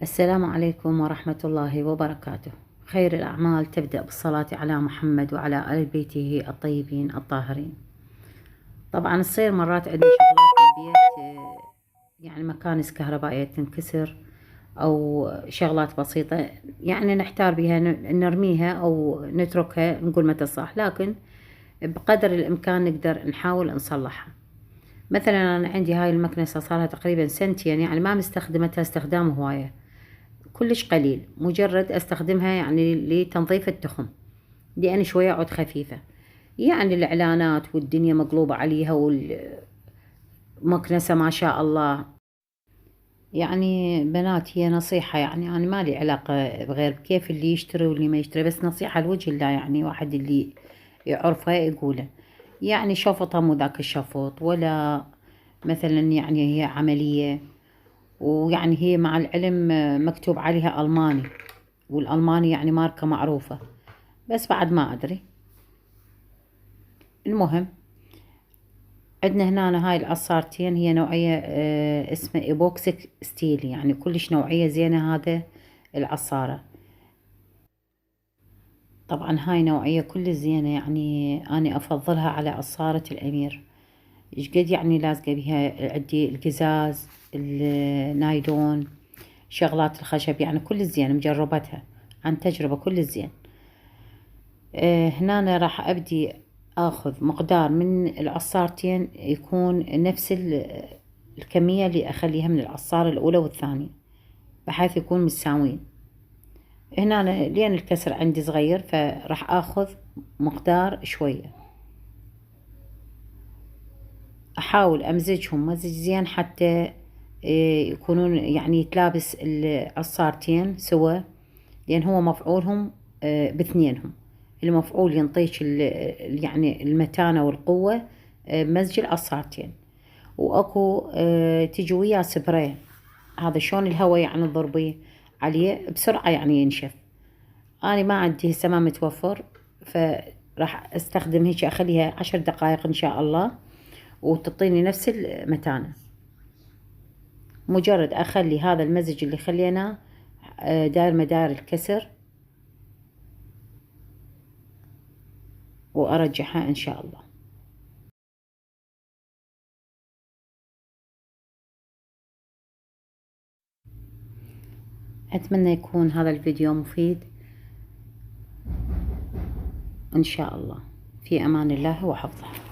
السلام عليكم ورحمة الله وبركاته. خير الأعمال تبدأ بالصلاة على محمد وعلى آل بيته الطيبين الطاهرين. طبعا تصير مرات عندنا شغلات بالبيت، يعني مكانس كهربائية تنكسر أو شغلات بسيطة، يعني نحتار بها نرميها أو نتركها نقول متى صح، لكن بقدر الإمكان نقدر نحاول نصلحها. مثلا أنا عندي هاي المكنسة صارها تقريبا سنتين، يعني ما مستخدمتها استخدام هواية، كلش قليل، مجرد استخدمها يعني لتنظيف التخم، لأن شوية عود خفيفة. يعني الإعلانات والدنيا مقلوبة عليها والمكنسة ما شاء الله. يعني بنات هي نصيحة، يعني أنا ما لي علاقة بغير كيف اللي يشتري واللي ما يشتري، بس نصيحة لوجه الله، يعني واحد اللي يعرفها يقوله. يعني شفطها مو ذاك الشفط ولا مثلا، يعني هي عملية، ويعني هي مع العلم مكتوب عليها ألماني، والألماني يعني ماركة معروفة، بس بعد ما أدري. المهم عندنا هنا هاي العصارتين، هي نوعية اسمها ايبوكسيك ستيل، يعني كلش نوعية زينة هذا العصارة. طبعا هاي نوعية كل زينة، يعني أنا أفضلها على عصارة الأمير. إيش قد يعني لازقة بها، عندي القزاز، النايلون، شغلات الخشب، يعني كل زين مجربتها عن تجربة كل زين. هنا أنا راح أبدي أخذ مقدار من العصارتين يكون نفس الكمية اللي أخليها من العصارة الأولى والثانية، بحيث يكون متساويين. هنا أنا لين الكسر عندي صغير، فراح أخذ مقدار شوية، أحاول أمزجهم مزج زين حتى يكونون يعني يتلابس العصارتين سوا، لأن هو مفعولهم باثنينهم. المفعول ينطيش يعني المتانة والقوة بمزج العصارتين، واكو تجي وياه سبراي، هذا شلون الهواء يعني تضربيه عليه بسرعة يعني ينشف. أنا ما عندي هسه ما متوفر، فراح استخدم هيك، اخليها 10 دقائق ان شاء الله وتعطيني نفس المتانة. مجرد اخلي هذا المزج اللي خليناه داير مدار الكسر، وارجعها ان شاء الله. اتمنى يكون هذا الفيديو مفيد ان شاء الله. في امان الله وحفظه.